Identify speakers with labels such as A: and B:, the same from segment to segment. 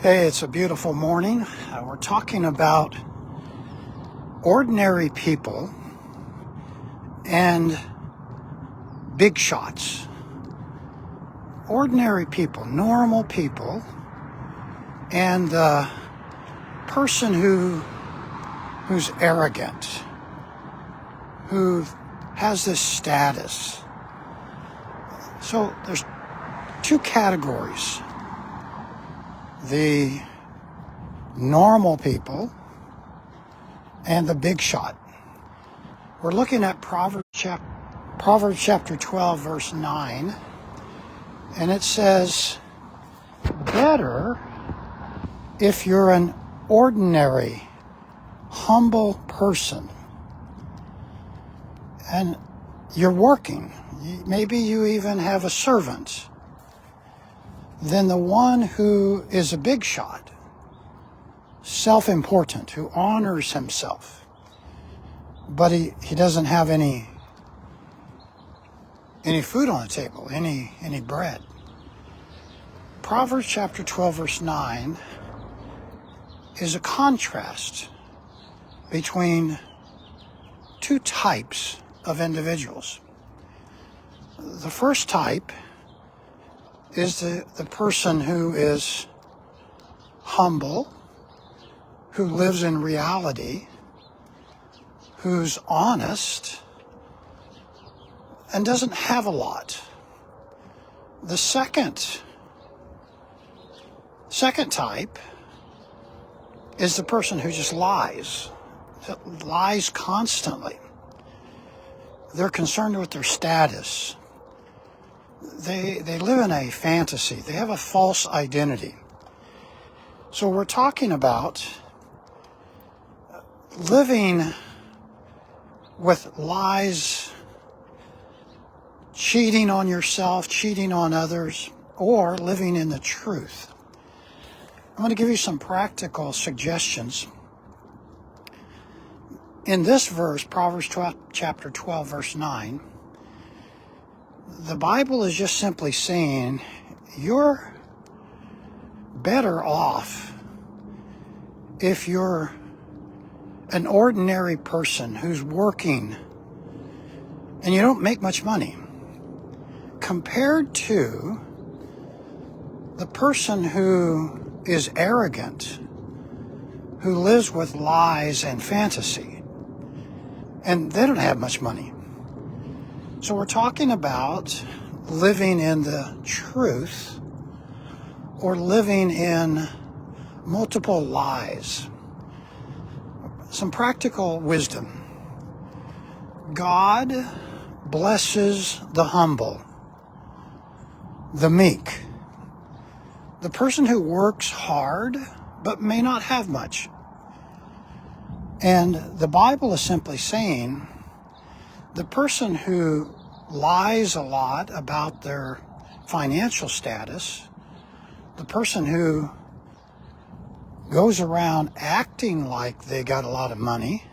A: Hey, it's a beautiful morning. We're talking about ordinary people and big shots. Ordinary people, normal people, and the person who's arrogant, who has this status. So there's two categories. The normal people and the big shot. We're looking at Proverbs chapter 12, verse 9, and it says, better if you're an ordinary, humble person and you're working, maybe you even have a servant, than the one who is a big shot, self-important, who honors himself, but he doesn't have any food on the table, any bread. Proverbs chapter 12, verse 9 is a contrast between two types of individuals. The first type is the person who is humble, who lives in reality, who's honest, and doesn't have a lot. The second type is the person who just lies constantly. They're concerned with their status. They live in a fantasy. They have a false identity. So we're talking about living with lies, cheating on yourself, cheating on others, or living in the truth. I'm going to give you some practical suggestions. In this verse, Proverbs chapter 12, verse 9, the Bible is just simply saying you're better off if you're an ordinary person who's working and you don't make much money, compared to the person who is arrogant, who lives with lies and fantasy, and they don't have much money. So we're talking about living in the truth or living in multiple lies. Some practical wisdom. God blesses the humble, the meek, the person who works hard but may not have much. And the Bible is simply saying the person who lies a lot about their financial status, the person who goes around acting like they got a lot of money,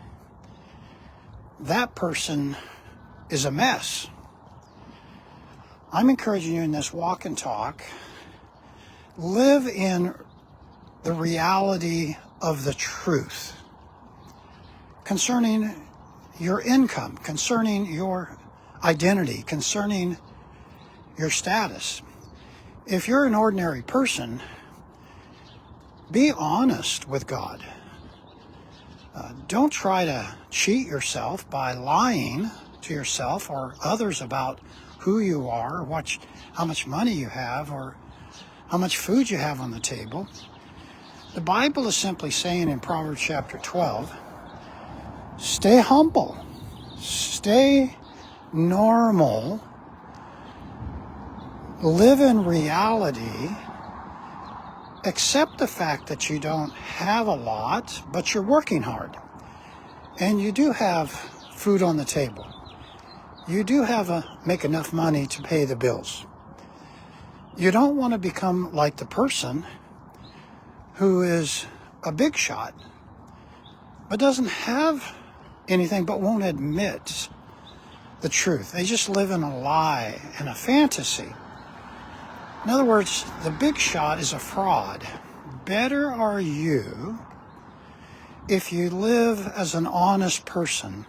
A: that person is a mess. I'm encouraging you in this walk and talk, live in the reality of the truth concerning your income, concerning your identity, concerning your status. If you're an ordinary person, be honest with God. Don't try to cheat yourself by lying to yourself or others about who you are, or how much money you have, or how much food you have on the table. The Bible is simply saying in Proverbs chapter 12, stay humble, stay normal, live in reality, accept the fact that you don't have a lot, but you're working hard. And you do have food on the table. You do make enough money to pay the bills. You don't want to become like the person who is a big shot, but doesn't have anything but won't admit the truth. They just live in a lie and a fantasy. In other words, the big shot is a fraud. better are you if you live as an honest person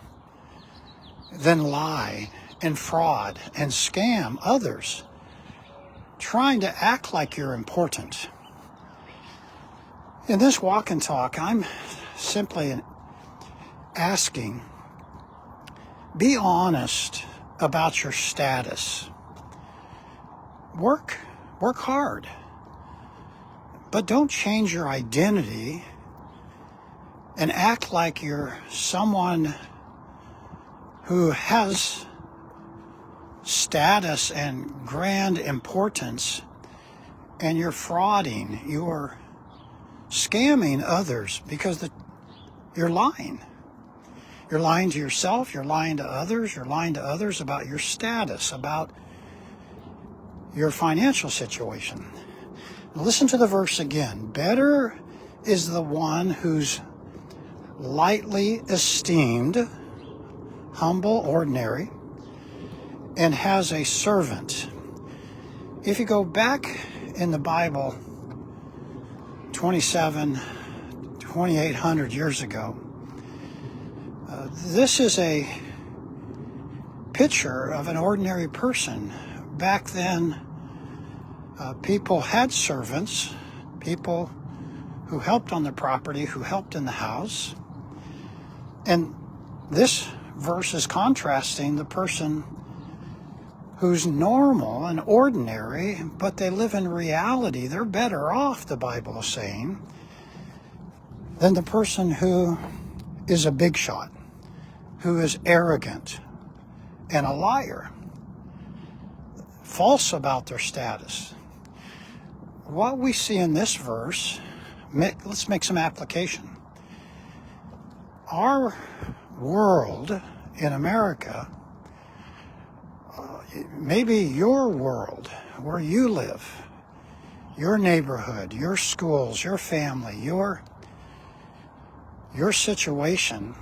A: than lie and fraud and scam others, trying to act like you're important. In this walk and talk, I'm simply asking, be honest about your status. Work hard, but don't change your identity and act like you're someone who has status and grand importance, and you're frauding, you're scamming others because you're lying. You're lying to yourself, you're lying to others, you're lying to others about your status, about your financial situation. Listen to the verse again. Better is the one who's lightly esteemed, humble, ordinary, and has a servant. If you go back in the Bible 2,800 years ago, this is a picture of an ordinary person. Back then, people had servants, people who helped on the property, who helped in the house. And this verse is contrasting the person who's normal and ordinary, but they live in reality. They're better off, the Bible is saying, than the person who is a big shot, who is arrogant and a liar, false about their status. What we see in this verse, let's make some application. Our world in America, maybe your world where you live, your neighborhood, your schools, your family, your situation,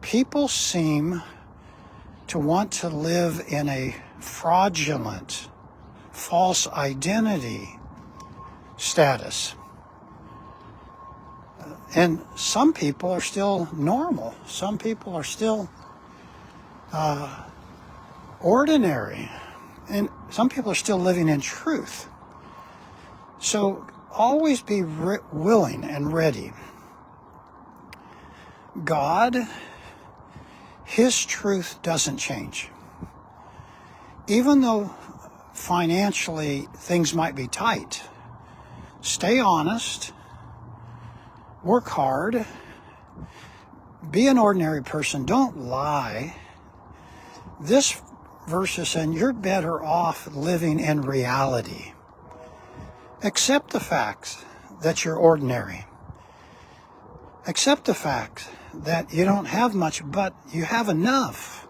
A: people seem to want to live in a fraudulent, false identity status. And some people are still normal. Some people are still ordinary. And some people are still living in truth. So always be willing and ready. God, His truth doesn't change. Even though financially things might be tight, stay honest, work hard, be an ordinary person, don't lie. This verse is saying you're better off living in reality. Accept the fact that you're ordinary. Accept the fact that you don't have much, but you have enough.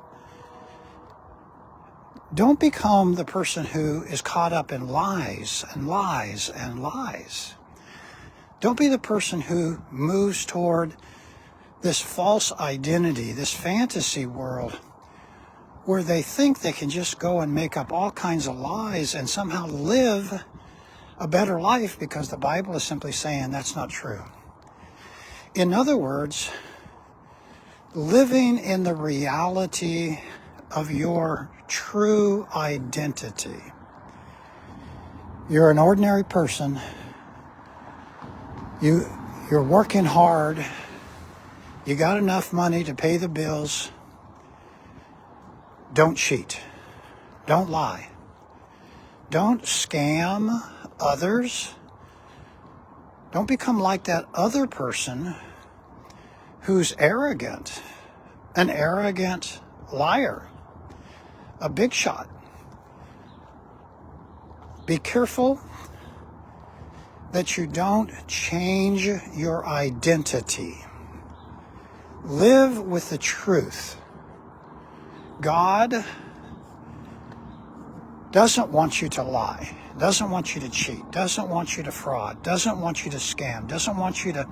A: Don't become the person who is caught up in lies and lies and lies. Don't be the person who moves toward this false identity, this fantasy world, where they think they can just go and make up all kinds of lies and somehow live a better life, because the Bible is simply saying that's not true. In other words, living in the reality of your true identity. You're an ordinary person. You're working hard. You got enough money to pay the bills. Don't cheat. Don't lie. Don't scam others. Don't become like that other person who's arrogant, an arrogant liar, a big shot. Be careful that you don't change your identity. Live with the truth. God doesn't want you to lie, doesn't want you to cheat, doesn't want you to fraud, doesn't want you to scam, doesn't want you to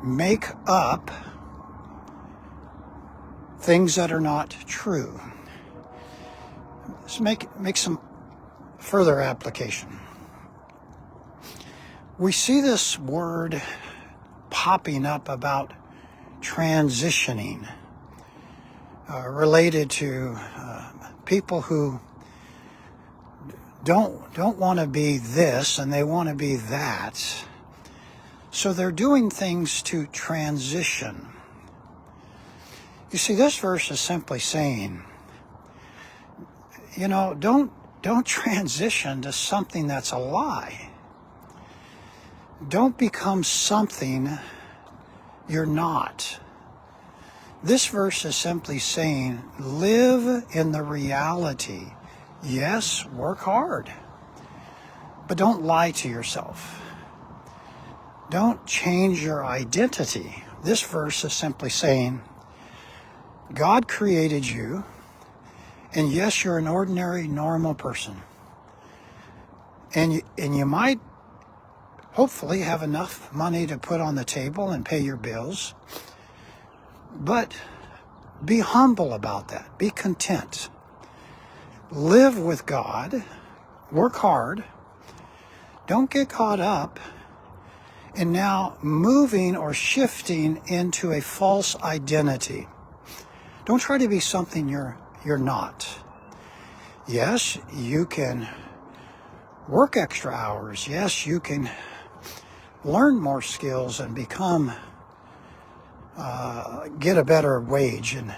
A: make up things that are not true. Let's make some further application. We see this word popping up about transitioning, related to people who don't want to be this and they want to be that. So they're doing things to transition. You see, this verse is simply saying, don't transition to something that's a lie. Don't become something you're not. This verse is simply saying, live in the reality. Yes, work hard, but don't lie to yourself. Don't change your identity. This verse is simply saying, God created you, and yes, you're an ordinary, normal person. And you might hopefully have enough money to put on the table and pay your bills. But be humble about that. Be content. Live with God. Work hard. Don't get caught up in now moving or shifting into a false identity. Don't try to be something you're not. Yes, you can work extra hours. Yes, you can learn more skills and get a better wage, and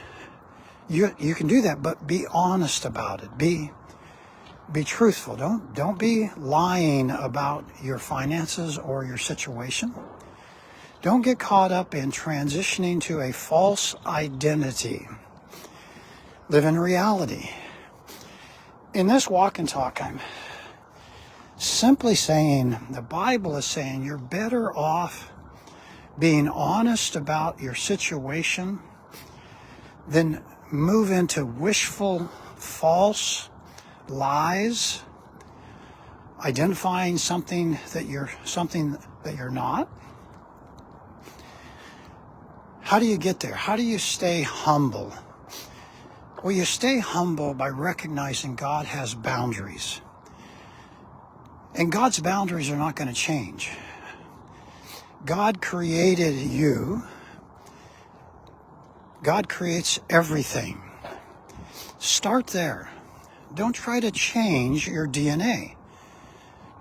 A: you can do that, but be honest about it. Be truthful. Don't be lying about your finances or your situation. Don't get caught up in transitioning to a false identity. Live in reality. In this walk and talk, I'm simply saying, the Bible is saying you're better off being honest about your situation than move into wishful, false lies, identifying something that you're not. How do you get there? How do you stay humble? Well, you stay humble by recognizing God has boundaries. And God's boundaries are not going to change. God created you. God creates everything. Start there. Don't try to change your DNA.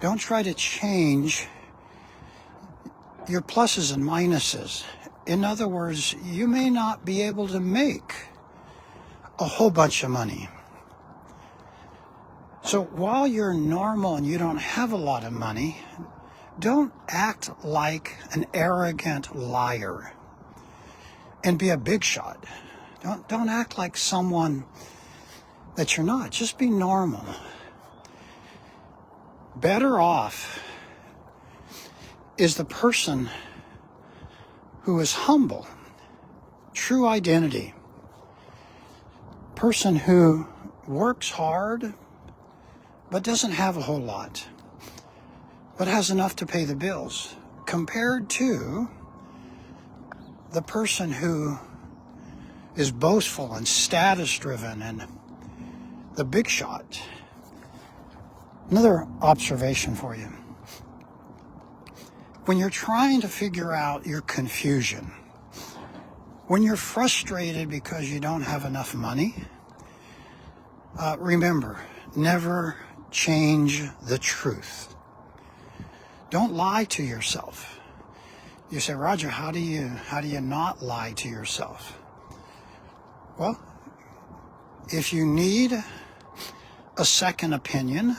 A: Don't try to change your pluses and minuses. In other words, you may not be able to make a whole bunch of money. So while you're normal and you don't have a lot of money, don't act like an arrogant liar and be a big shot. Don't act like someone that you're not. Just be normal. Better off is the person who is humble, true identity, person who works hard but doesn't have a whole lot, but has enough to pay the bills, compared to the person who is boastful and status-driven and the big shot. Another observation for you. When you're trying to figure out your confusion, when you're frustrated because you don't have enough money, remember, never change the truth. Don't lie to yourself. You say, Roger, how do you not lie to yourself? Well, if you need a second opinion,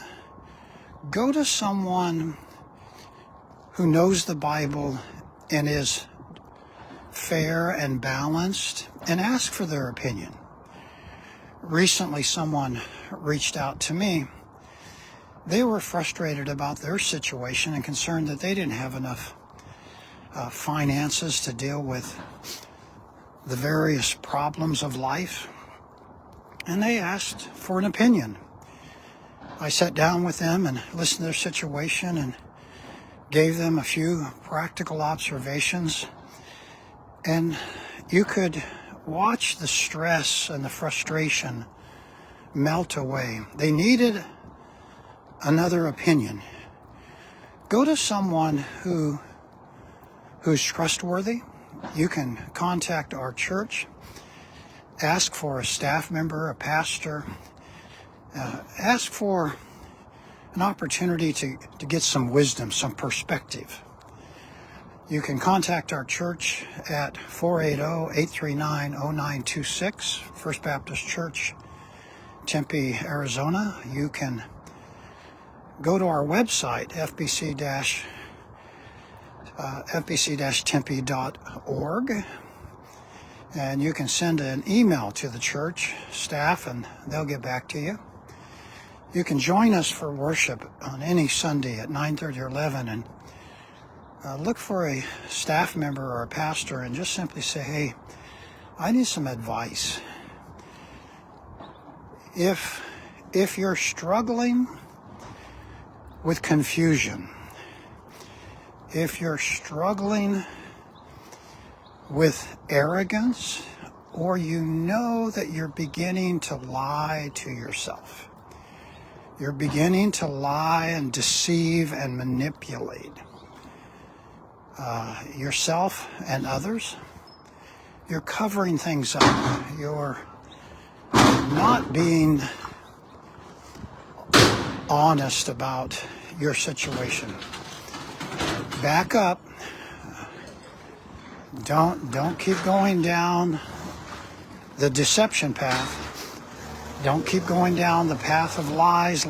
A: go to someone who knows the Bible and is fair and balanced and ask for their opinion. Recently, someone reached out to me. They were frustrated about their situation and concerned that they didn't have enough finances to deal with the various problems of life. And they asked for an opinion. I sat down with them and listened to their situation and gave them a few practical observations. And you could watch the stress and the frustration melt away. They needed another opinion. go to someone who's trustworthy. You can contact our church, ask for a staff member, a pastor, ask for an opportunity to get some wisdom, some perspective. You can contact our church at 480-839-0926, First Baptist Church, Tempe, Arizona. You can go to our website, fbc-tempe.org, and you can send an email to the church staff and they'll get back to you. You can join us for worship on any Sunday at 9:30 or 11 and look for a staff member or a pastor and just simply say, hey, I need some advice. If you're struggling with confusion, if you're struggling with arrogance, or you know that you're beginning to lie to yourself, you're beginning to lie and deceive and manipulate yourself and others, you're covering things up, you're not being honest about your situation. Back up. Don't keep going down the deception path. Don't keep going down the path of lies.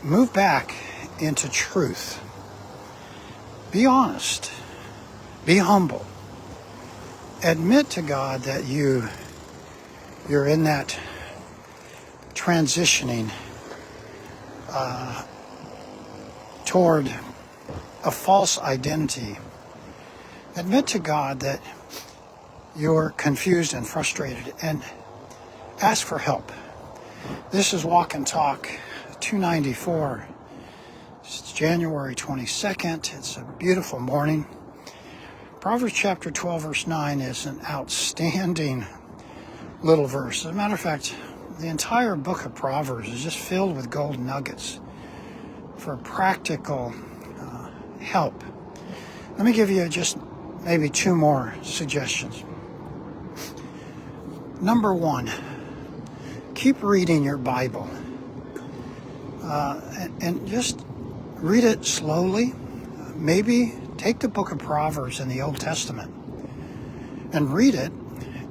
A: Move back into truth. Be honest. Be humble. Admit to God that you're in that transitioning toward a false identity. Admit to God that you're confused and frustrated and ask for help. This is Walk and Talk 294. It's January 22nd. It's a beautiful morning. Proverbs chapter 12, verse 9 is an outstanding little verse. As a matter of fact, the entire book of Proverbs is just filled with gold nuggets for practical help. Let me give you just maybe two more suggestions. Number one, keep reading your Bible and just read it slowly. Maybe take the book of Proverbs in the Old Testament and read it.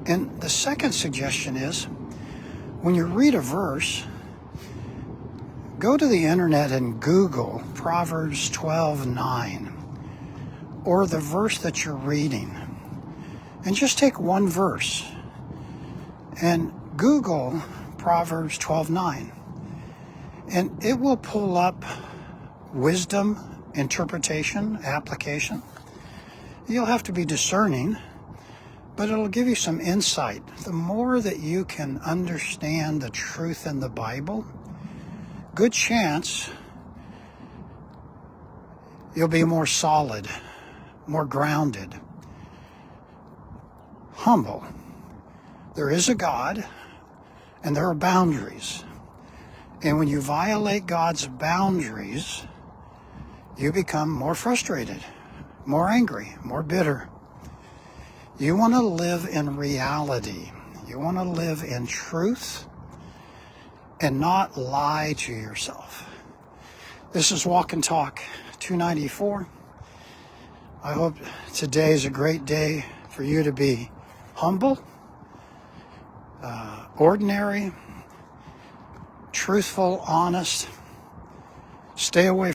A: And the second suggestion is, when you read a verse, go to the internet and Google Proverbs 12:9 or the verse that you're reading, and just take one verse and Google Proverbs 12:9, and it will pull up wisdom, interpretation, application. You'll have to be discerning, but it'll give you some insight. The more that you can understand the truth in the Bible, good chance you'll be more solid, more grounded, humble. There is a God, and there are boundaries. And when you violate God's boundaries, you become more frustrated, more angry, more bitter. You want to live in reality. You want to live in truth and not lie to yourself. This is Walk and Talk 294. I hope today is a great day for you to be humble, ordinary, truthful, honest. Stay away